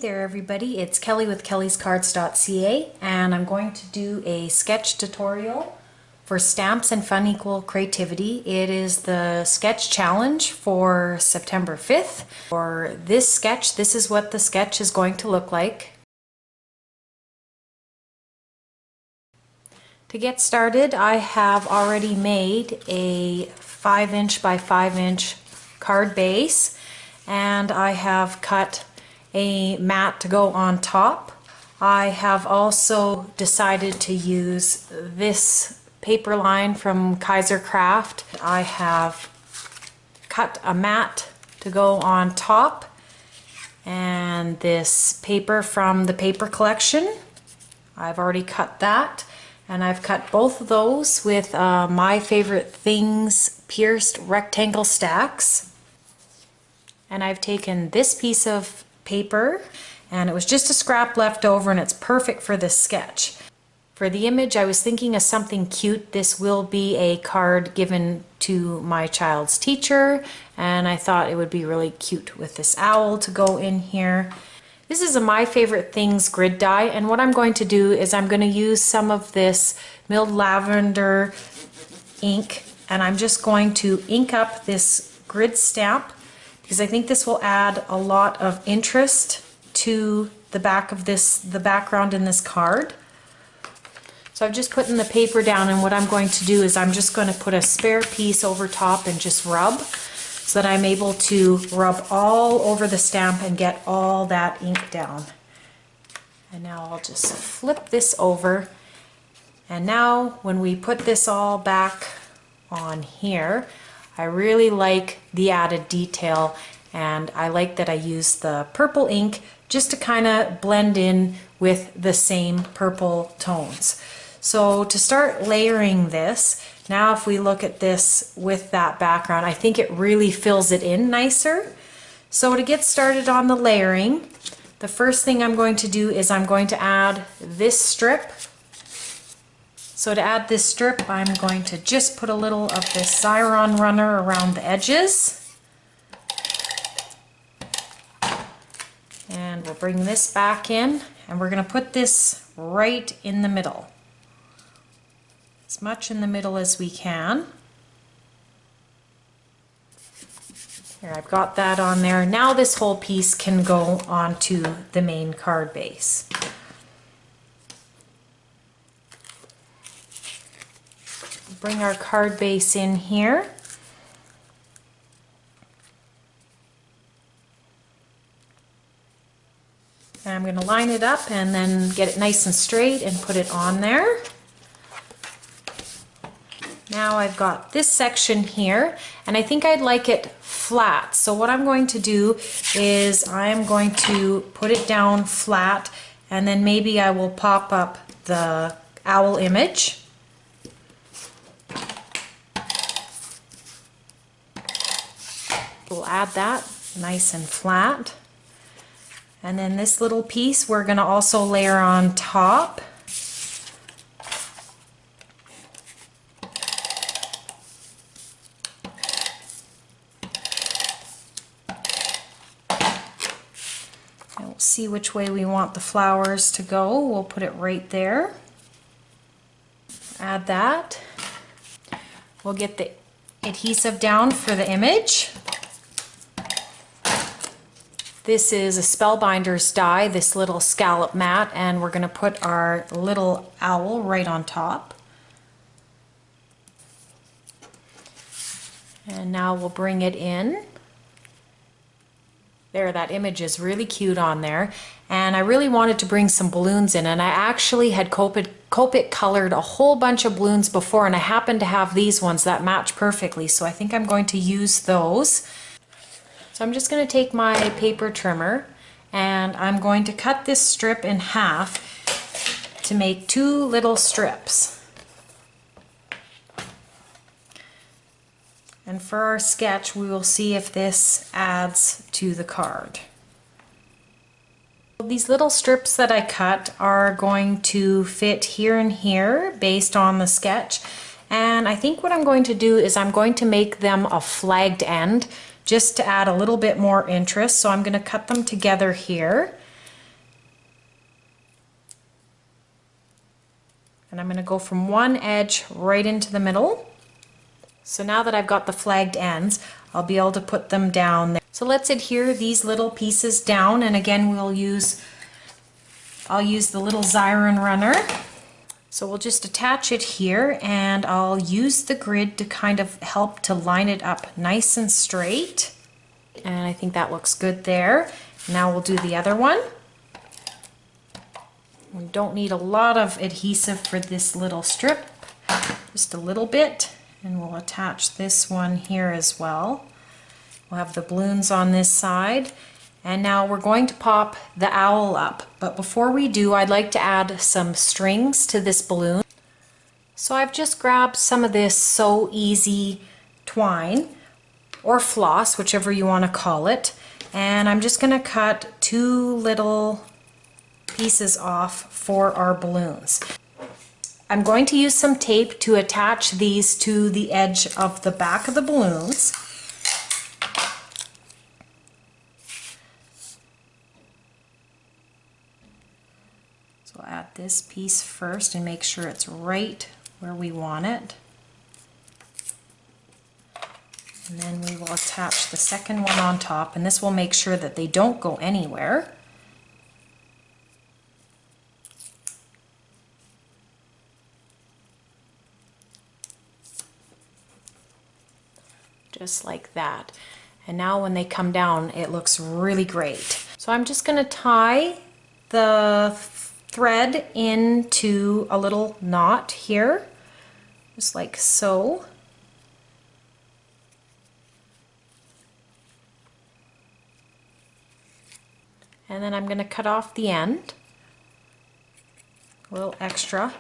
there everybody, it's Kelly with Kellyscards.ca and I'm going to do a sketch tutorial for Stamps and Fun Equal Creativity. It is the sketch challenge for September 5th. For this sketch, this is what the sketch is going to look like. To get started, I have already made a 5" by 5" card base, and I have cut a mat to go on top. I have also decided to use this paper line from Kaiser Craft. I have cut a mat to go on top, and this paper from the paper collection, I've already cut that. And I've cut both of those with My Favorite Things pierced rectangle stacks. And I've taken this piece of paper, and it was just a scrap left over, and it's perfect for this sketch. For the image, I was thinking of something cute. This will be a card given to my child's teacher, and I thought it would be really cute with this owl to go in here. This is a My Favorite Things grid die, and what I'm going to do is I'm going to use some of this milled lavender ink, and I'm just going to ink up this grid stamp because I think this will add a lot of interest to the back of the background in this card. So I've just put the paper down, and what I'm going to do is I'm just going to put a spare piece over top and just rub, so that I'm able to rub all over the stamp and get all that ink down. And now I'll just flip this over, and now when we put this all back on here, I really like the added detail, and I like that I used the purple ink just to kind of blend in with the same purple tones. So to start layering this, now if we look at this with that background, I think it really fills it in nicer. So to get started on the layering, the first thing I'm going to do is I'm going to add this strip. So to add this strip, I'm going to just put a little of this Xyron runner around the edges. And we'll bring this back in, and we're going to put this right in the middle. As much in the middle as we can. Here, I've got that on there. Now this whole piece can go onto the main card base. Bring our card base in here. And I'm going to line it up and then get it nice and straight and put it on there. Now I've got this section here, and I think I'd like it flat. So what I'm going to do is I'm going to put it down flat, and then maybe I will pop up the owl image. We'll add that nice and flat. And then this little piece we're going to also layer on top. See which way we want the flowers to go. We'll put it right there. Add that. We'll get the adhesive down for the image. This is a Spellbinders die, this little scallop mat, and we're going to put our little owl right on top. And now we'll bring it in. There, that image is really cute on there, and I really wanted to bring some balloons in, and I actually had Copic colored a whole bunch of balloons before, and I happen to have these ones that match perfectly, so I think I'm going to use those. So I'm just going to take my paper trimmer, and I'm going to cut this strip in half to make two little strips. And for our sketch, we will see if this adds to the card. These little strips that I cut are going to fit here and here based on the sketch. And I think what I'm going to do is I'm going to make them a flagged end just to add a little bit more interest. So I'm going to cut them together here. And I'm going to go from one edge right into the middle. So now that I've got the flagged ends, I'll be able to put them down there. So let's adhere these little pieces down, and again I'll use the little Xyron runner. So we'll just attach it here, and I'll use the grid to kind of help to line it up nice and straight. And I think that looks good there. Now we'll do the other one. We don't need a lot of adhesive for this little strip, just a little bit, and we'll attach this one here as well. We'll have the balloons on this side, and now we're going to pop the owl up. But before we do, I'd like to add some strings to this balloon. So I've just grabbed some of this So Easy twine, or floss, whichever you want to call it, and I'm just going to cut 2 little pieces off for our balloons. I'm going to use some tape to attach these to the edge of the back of the balloons. So I'll add this piece first and make sure it's right where we want it. And then we will attach the second one on top, and this will make sure that they don't go anywhere. Just like that. And now when they come down, it looks really great. So I'm just going to tie the thread into a little knot here, just like so. And then I'm going to cut off the end, a little extra.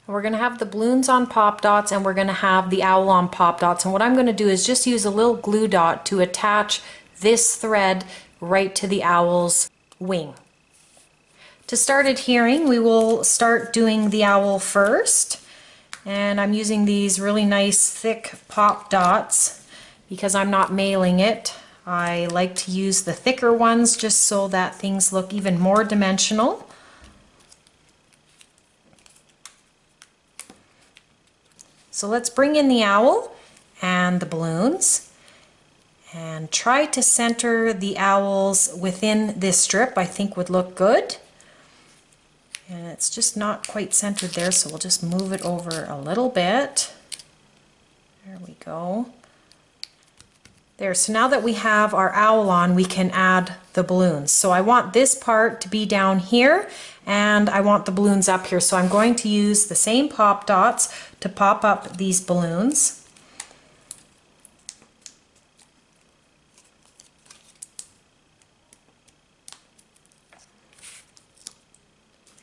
We're going to have the balloons on pop dots, and we're going to have the owl on pop dots. And what I'm going to do is just use a little glue dot to attach this thread right to the owl's wing. To start adhering, we will start doing the owl first. And I'm using these really nice thick pop dots because I'm not mailing it. I like to use the thicker ones just so that things look even more dimensional. So let's bring in the owl and the balloons and try to center the owls within this strip. I think would look good. And it's just not quite centered there, so we'll just move it over a little bit. There we go. There, so now that we have our owl on, we can add the balloons. So I want this part to be down here, and I want the balloons up here. So I'm going to use the same pop dots to pop up these balloons.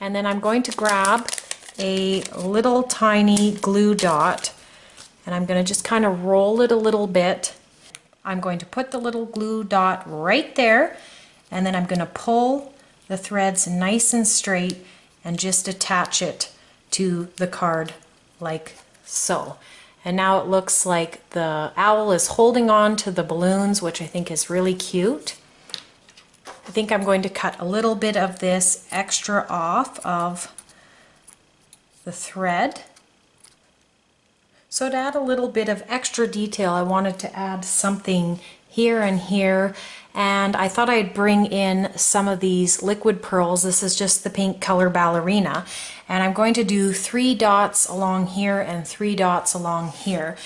And then I'm going to grab a little tiny glue dot, and I'm going to just kind of roll it a little bit. I'm going to put the little glue dot right there, and then I'm going to pull the threads nice and straight and just attach it to the card like so. And now it looks like the owl is holding on to the balloons, which I think is really cute. I think I'm going to cut a little bit of this extra off of the thread. So to add a little bit of extra detail, I wanted to add something here and here, and I thought I'd bring in some of these liquid pearls. This is just the pink color ballerina, and I'm going to do 3 dots along here and 3 dots along here.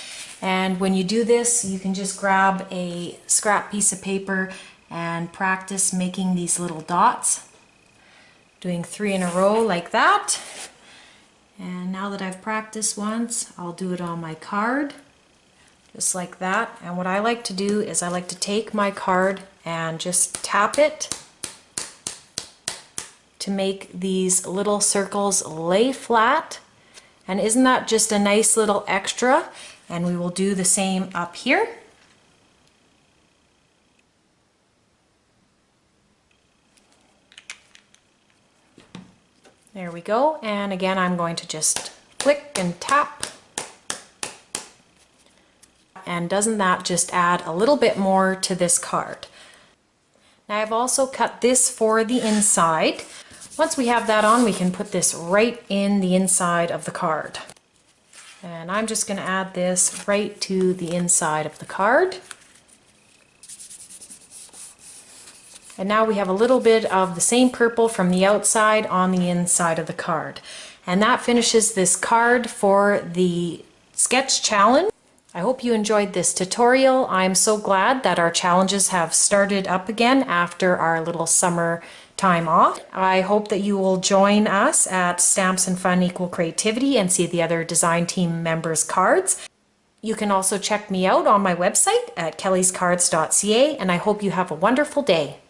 And when you do this, you can just grab a scrap piece of paper and practice making these little dots, doing 3 in a row like that. And now that I've practiced once, I'll do it on my card, just like that. And what I like to do is I like to take my card and just tap it to make these little circles lay flat. And isn't that just a nice little extra? And we will do the same up here. There we go, and again I'm going to just click and tap. and doesn't that just add a little bit more to this card? Now I've also cut this for the inside. Once we have that on, we can put this right in the inside of the card. And I'm just going to add this right to the inside of the card. And now we have a little bit of the same purple from the outside on the inside of the card. And that finishes this card for the sketch challenge. I hope you enjoyed this tutorial. I'm so glad that our challenges have started up again after our little summer time off. I hope that you will join us at Stamps and Fun Equal Creativity and see the other design team members' cards. You can also check me out on my website at Kellyscards.ca, and I hope you have a wonderful day.